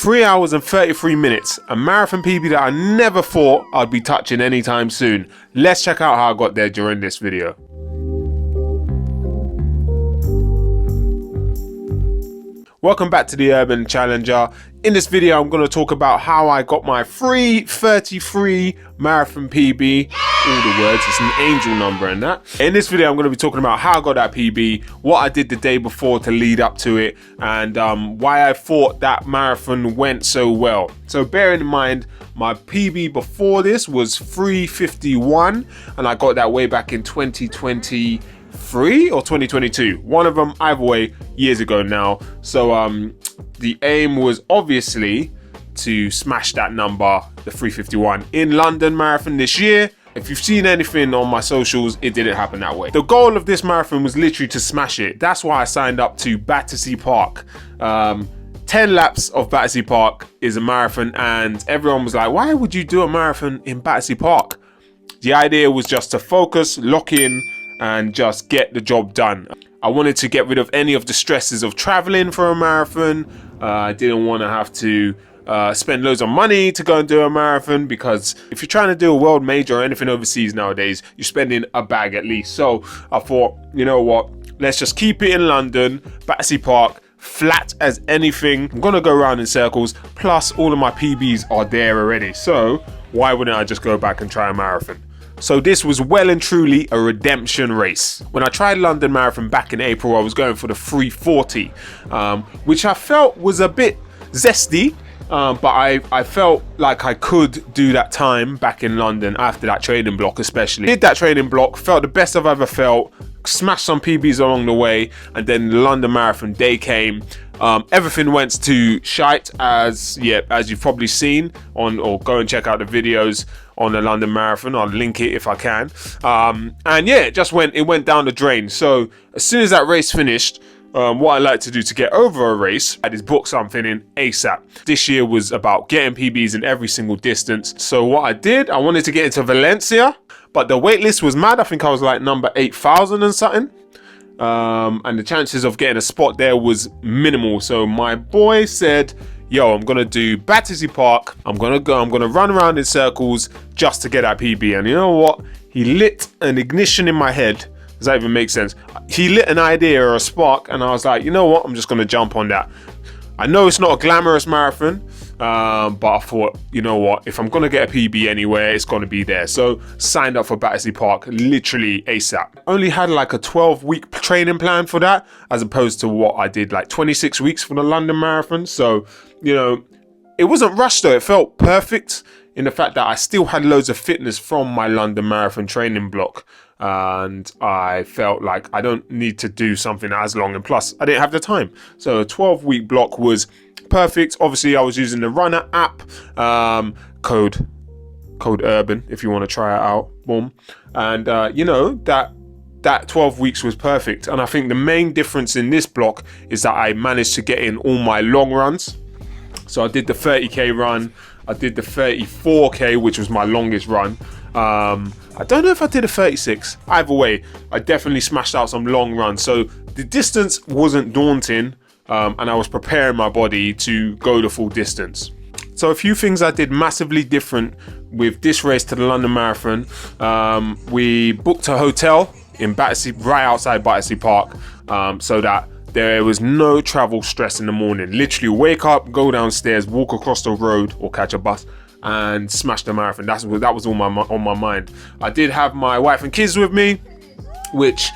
3 hours and 33 minutes, a marathon PB that I never thought I'd be touching anytime soon. Let's check out how I got there during this video. Welcome back to the Urban Challenger. In this video, I'm going to talk about how I got my 3:33 marathon PB. All the words, it's an angel number and that. In this video, I'm going to be talking about how I got that PB, what I did the day before to lead up to it, and why I thought that marathon went so well. So bearing in mind, my PB before this was 3:51, and I got that way back in 2023 or 2022. One of them, either way, years ago now. So the aim was obviously to smash that number, the 3:51, in London Marathon this year. If you've seen anything on my socials, it didn't happen that way. The goal of this marathon was literally to smash it. That's why I signed up to Battersea Park. 10 laps of Battersea Park is a marathon, and everyone was like, why would you do a marathon in Battersea Park? The idea was just to focus, lock in, and just get the job done. I wanted to get rid of any of the stresses of traveling for a marathon. I didn't want to have to spend loads of money to go and do a marathon, because if you're trying to do a world major or anything overseas nowadays, you're spending a bag at least. So I thought, you know what, let's just keep it in London, Battersea Park, flat as anything. I'm gonna go around in circles, plus all of my PBs are there already. So why wouldn't I just go back and try a marathon? So this was well and truly a redemption race. When I tried London Marathon back in April, I was going for the 3:40, which I felt was a bit zesty, but I felt like I could do that time back in London after that training block especially. Did that training block, felt the best I've ever felt, smashed some PBs along the way, and then the London Marathon day came. Everything went to shite, as you've probably seen on, or go and check out the videos on the London Marathon. I'll link it if I can. And yeah, it went down the drain. So as soon as that race finished, what I like to do to get over a race is book something in ASAP. This year was about getting PBs in every single distance. So what I did, I wanted to get into Valencia, but the wait list was mad. I think I was like number 8,000 and something. And the chances of getting a spot there was minimal. So my boy said, yo, I'm gonna do Battersea Park. I'm gonna run around in circles just to get that PB. And you know what? He lit an ignition in my head. Does that even make sense? He lit an idea or a spark, and I was like, you know what? I'm just gonna jump on that. I know it's not a glamorous marathon, but I thought, you know what? If I'm gonna get a PB anywhere, it's gonna be there. So signed up for Battersea Park literally ASAP. Only had like a 12-week training plan for that, as opposed to what I did like 26 weeks for the London Marathon. So, you know, it wasn't rushed though. It felt perfect in the fact that I still had loads of fitness from my London Marathon training block. And I felt like I don't need to do something as long, and plus I didn't have the time. So a 12-week block was perfect. Obviously I was using the Runner app, code Urban if you want to try it out. Boom. And you know, that 12 weeks was perfect. And I think the main difference in this block is that I managed to get in all my long runs. So I did the 30k run, I did the 34k, which was my longest run. I don't know if I did a 36. Either way, I definitely smashed out some long runs. So the distance wasn't daunting, and I was preparing my body to go the full distance. So a few things I did massively different with this race to the London Marathon. We booked a hotel in Battersea, right outside Battersea Park, so that there was no travel stress in the morning. Literally wake up, go downstairs, walk across the road or catch a bus, and smash the marathon. That was all on my mind. I did have my wife and kids with me, which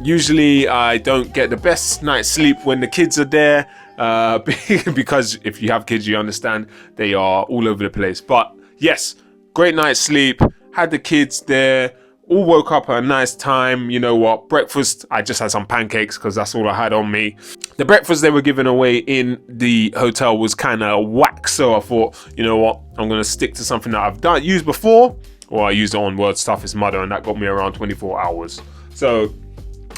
usually I don't get the best night's sleep when the kids are there, because if you have kids, you understand they are all over the place. But yes, great night's sleep, had the kids there, all woke up at a nice time. You know what, breakfast, I just had some pancakes because that's all I had on me. The breakfast they were giving away in the hotel was kind of whack, so I thought, you know what, I'm going to stick to something that I've used before. Well, I used it on World's Toughest Mudder, and that got me around 24 hours. So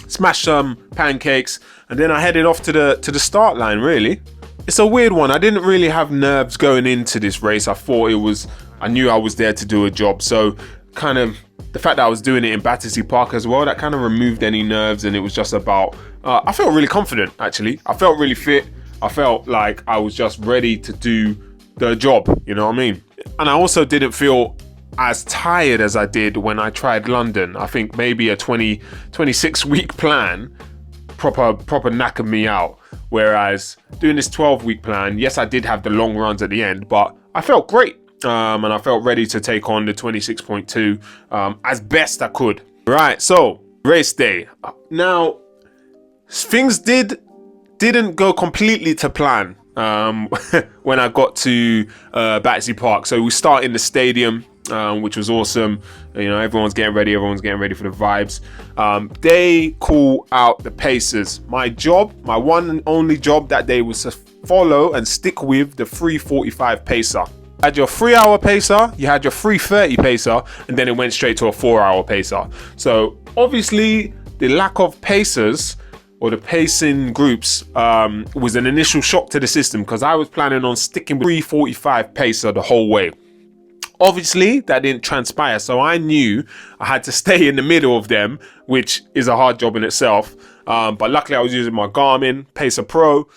smashed some pancakes, and then I headed off to the start line. Really, it's a weird one. I didn't really have nerves going into this race. I knew I was there to do a job, so kind of the fact that I was doing it in Battersea Park as well, that kind of removed any nerves, and it was just about, I felt really confident actually. I felt really fit. I felt like I was just ready to do the job, you know what I mean? And I also didn't feel as tired as I did when I tried London. I think maybe a 26 week plan proper knackered me out. Whereas doing this 12-week plan, yes, I did have the long runs at the end, but I felt great. And I felt ready to take on the 26.2 as best I could. Right, so race day. Now, things didn't go completely to plan when I got to Battersea Park. So we start in the stadium, which was awesome. You know, everyone's getting ready for the vibes. They call out the pacers. My one and only job that day was to follow and stick with the 3:45 pacer. You had your 3-hour pacer, you had your 3:30 pacer, and then it went straight to a 4-hour pacer. So obviously the lack of pacers or the pacing groups was an initial shock to the system, because I was planning on sticking with 3:45 pacer the whole way. Obviously that didn't transpire, so I knew I had to stay in the middle of them, which is a hard job in itself. But luckily I was using my Garmin Pacer Pro,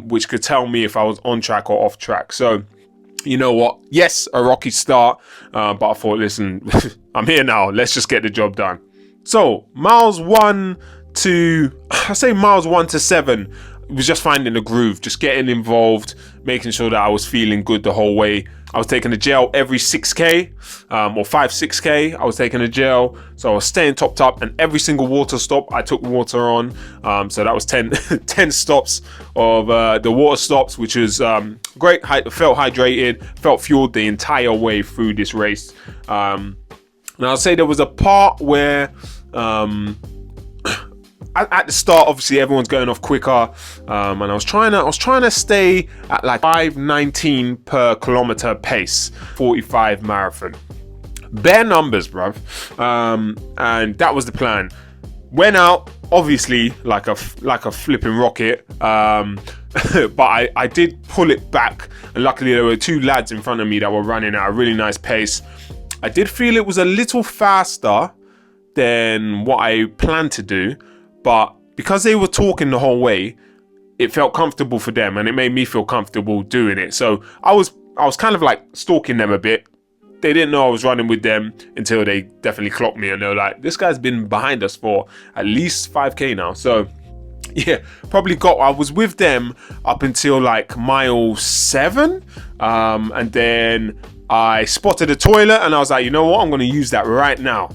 which could tell me if I was on track or off track. So you know what? Yes, a rocky start, but I thought, listen, I'm here now. Let's just get the job done. So miles 1 to 7 was just finding the groove, just getting involved, making sure that I was feeling good the whole way. I was taking a gel every 6K or 5-6K. I was taking a gel, so I was staying topped up, and every single water stop I took water on. So that was 10 stops of the water stops, which was great. Felt hydrated, felt fueled the entire way through this race. And I'll say there was a part where at the start, obviously everyone's going off quicker, and I was trying to stay at like 5:19 per kilometer pace, 45 marathon, bare numbers, bruv. And that was the plan. Went out obviously like a flipping rocket, but I did pull it back, and luckily there were 2 lads in front of me that were running at a really nice pace. I did feel it was a little faster than what I planned to do, but because they were talking the whole way, it felt comfortable for them, and it made me feel comfortable doing it. So I was kind of like stalking them a bit. They didn't know I was running with them until they definitely clocked me, and they were like, this guy's been behind us for at least 5K now. So yeah, I was with them up until like mile 7, and then I spotted a toilet, and I was like, you know what, I'm going to use that right now.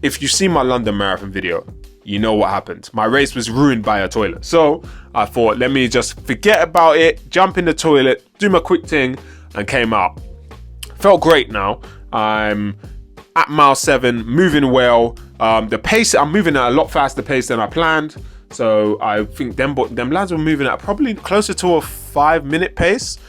If you've seen my London Marathon video, you know what happened. My race was ruined by a toilet. So I thought, let me just forget about it, jump in the toilet, do my quick thing, and came out. Felt great now. I'm at mile 7, moving well. The pace, I'm moving at a lot faster pace than I planned. So I think them lads were moving at probably closer to a 5-minute pace,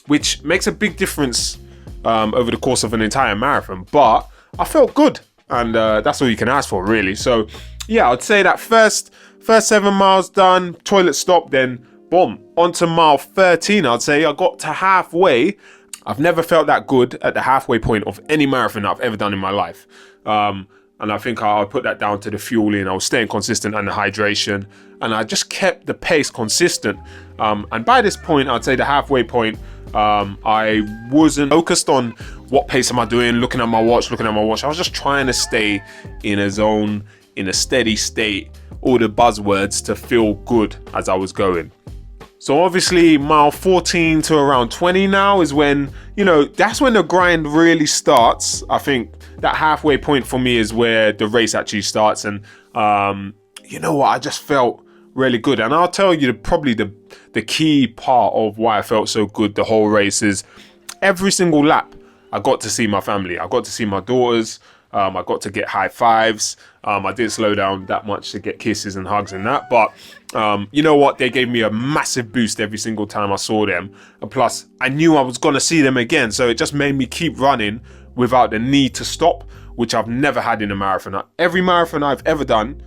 which makes a big difference over the course of an entire marathon. But I felt good. And that's all you can ask for, really. So yeah, I'd say that first 7 miles done, toilet stop, then boom, on to mile 13. I'd say I got to halfway. I've never felt that good at the halfway point of any marathon I've ever done in my life. And I think I'll put that down to the fueling. I was staying consistent and the hydration, and I just kept the pace consistent. And by this point, I'd say the halfway point, I wasn't focused on what pace am I doing, looking at my watch. I was just trying to stay in a zone, in a steady state, all the buzzwords to feel good as I was going. So obviously mile 14 to around 20 now is when, you know, that's when the grind really starts. I think that halfway point for me is where the race actually starts. And you know what, I just felt really good. And I'll tell you probably the key part of why I felt so good the whole race is every single lap I got to see my family. I got to see my daughters. I got to get high fives. I didn't slow down that much to get kisses and hugs and that. But you know what? They gave me a massive boost every single time I saw them. And plus, I knew I was going to see them again. So it just made me keep running without the need to stop, which I've never had in a marathon. Every marathon I've ever done,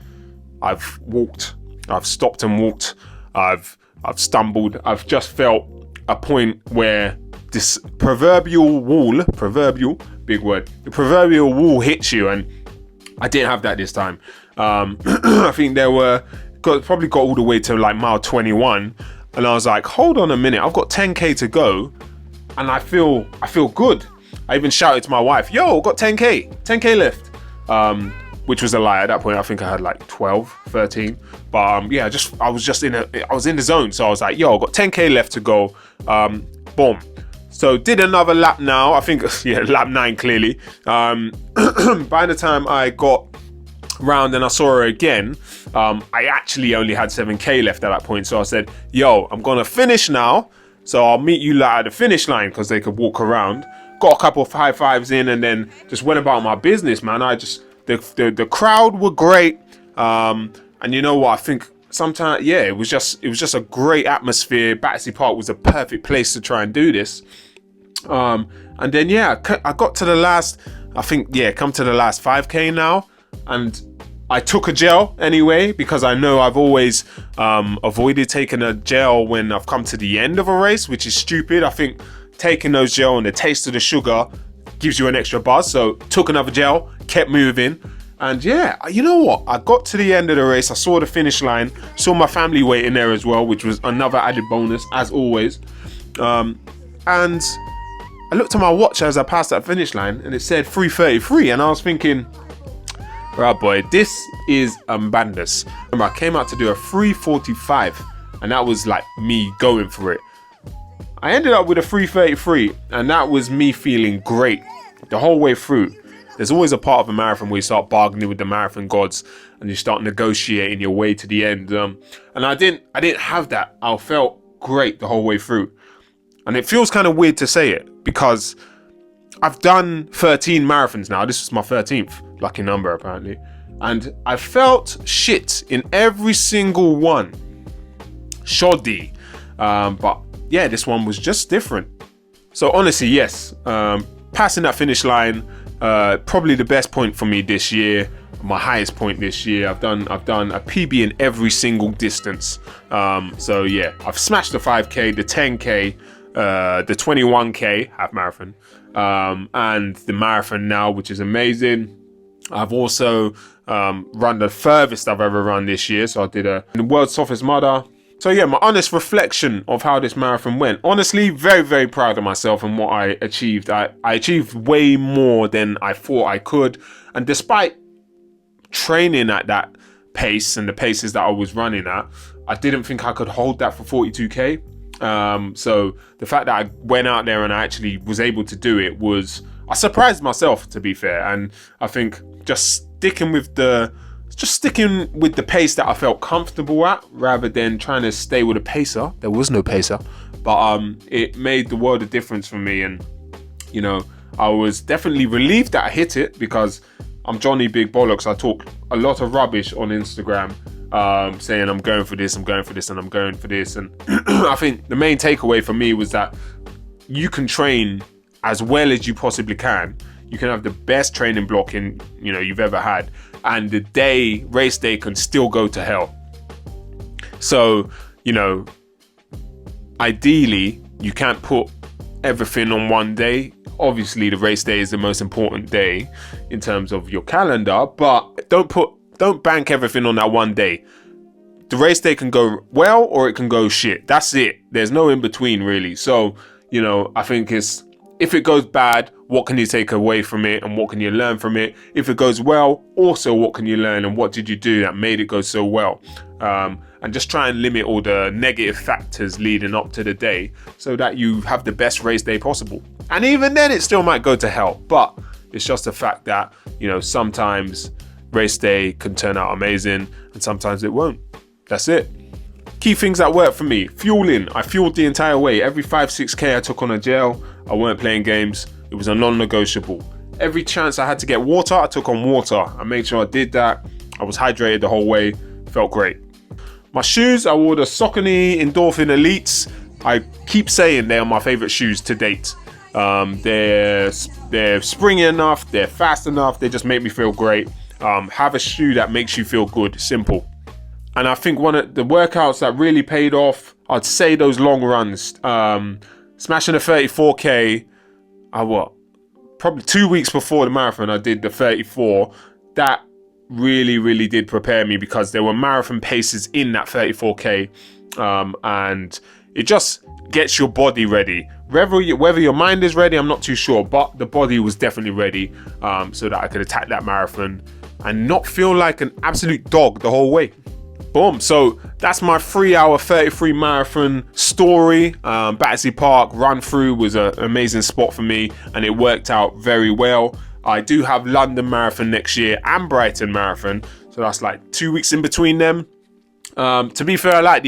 I've walked. I've stopped and walked. I've stumbled. I've just felt a point where this proverbial big word, the proverbial wall hits you, and I didn't have that this time. I think probably got all the way to like mile 21, and I was like, hold on a minute, I've got 10k to go, and I feel good. I even shouted to my wife, yo, got 10k left, which was a lie. At that point I think I had like 12, 13, but yeah, I was in the zone. So I was like, yo, I got 10k left to go. Boom. So did another lap now, I think, yeah, lap 9 clearly. By the time I got round and I saw her again, I actually only had 7k left at that point. So I said, yo, I'm gonna finish now, so I'll meet you at the finish line, because they could walk around. Got a couple of high fives in, and then just went about my business, man. The crowd were great, and you know what, I think sometimes, yeah, it was just a great atmosphere. Battersea Park was a perfect place to try and do this. And then yeah, I got to the last, I think, yeah, come to the last 5k now, and I took a gel anyway, because I know I've always avoided taking a gel when I've come to the end of a race, which is stupid. I think taking those gel and the taste of the sugar gives you an extra buzz. So took another gel, kept moving, and yeah, you know what, I got to the end of the race, I saw the finish line, saw my family waiting there as well, which was another added bonus as always. And I looked at my watch as I passed that finish line, and it said 3:33, and I was thinking, right boy, this is ambandus. Remember, I came out to do a 3:45, and that was like me going for it. I ended up with a 3:33, and that was me feeling great the whole way through. There's always a part of a marathon where you start bargaining with the marathon gods, and you start negotiating your way to the end. And I didn't have that. I felt great the whole way through. And it feels kind of weird to say it, because I've done 13 marathons now. This was my 13th, lucky number apparently. And I felt shit in every single one. Shoddy. But yeah, this one was just different. So honestly, yes, passing that finish line, probably the best point for me this year, my highest point this year. I've done a PB in every single distance. So yeah, I've smashed the 5k, the 10k, the 21k half marathon, and the marathon now, which is amazing. I've also run the furthest I've ever run this year, so I did the world's softest mudder. So yeah, my honest reflection of how this marathon went. Honestly, very, very proud of myself and what I achieved. I achieved way more than I thought I could, and despite training at that pace and the paces that I was running at, I didn't think I could hold that for 42k. So the fact that I went out there and I actually was able to do it I surprised myself, to be fair. And I think just sticking with the pace that I felt comfortable at, rather than trying to stay with a pacer. There was no pacer, but it made the world of difference for me. And you know, I was definitely relieved that I hit it, because I'm Johnny Big Bollocks. I talk a lot of rubbish on Instagram, saying I'm going for this, and I'm going for this. And I think the main takeaway for me was that you can train as well as you possibly can. You can have the best training block you've ever had, and the race day can still go to hell. So, ideally, you can't put everything on one day. Obviously, the race day is the most important day in terms of your calendar, but don't bank everything on that one day. The race day can go well, or it can go shit. That's it. There's no in between, really. So, I think if it goes bad, what can you take away from it, and what can you learn from it? If it goes well, also what can you learn, and what did you do that made it go so well? And just try and limit all the negative factors leading up to the day, so that you have the best race day possible. And even then, it still might go to hell, but it's just the fact that, sometimes race day can turn out amazing, and sometimes it won't. That's it. Key things that work for me: fueling. I fueled the entire way. Every 5-6k I took on a gel. I weren't playing games. It was a non-negotiable. Every chance I had to get water, I took on water. I made sure I did that. I was hydrated the whole way. Felt great. My shoes, I wore the Saucony Endorphin Elites. I keep saying they are my favorite shoes to date. They're springy enough. They're fast enough. They just make me feel great. Have a shoe that makes you feel good. Simple. And I think one of the workouts that really paid off, I'd say those long runs. Smashing a 34k, probably 2 weeks before the marathon, I did the 34. That really, really did prepare me, because there were marathon paces in that 34k. and it just gets your body ready. Whether your mind is ready, I'm not too sure, but the body was definitely ready, so that I could attack that marathon and not feel like an absolute dog the whole way. Boom. So that's my 3 hour 33 marathon story. Battersea Park run through was an amazing spot for me, and it worked out very well. I do have London Marathon next year and Brighton Marathon, so that's like 2 weeks in between them. To be fair, I like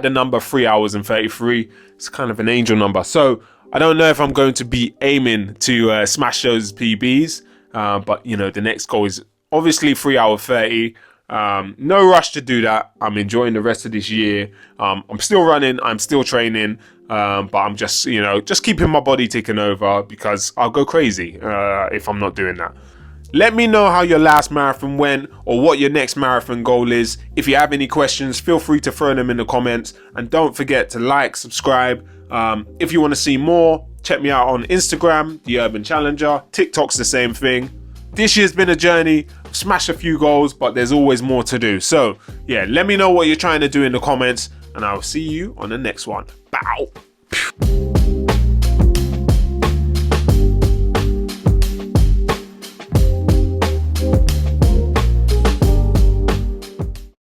the number 3 hours and 33. It's kind of an angel number. So I don't know if I'm going to be aiming to smash those PBs, but you know, the next goal is obviously 3 hour 30. No rush to do that. I'm enjoying the rest of this year. I'm still running, I'm still training, but I'm just, you know, just keeping my body ticking over, because I'll go crazy if I'm not doing that. Let me know how your last marathon went, or what your next marathon goal is. If you have any questions, feel free to throw them in the comments, and don't forget to like, subscribe. If you want to see more, check me out on Instagram, The Urban Challenger. TikTok's the same thing. This year's been a journey. Smashed a few goals, but there's always more to do. So yeah, let me know what you're trying to do in the comments, and I'll see you on the next one. Bow.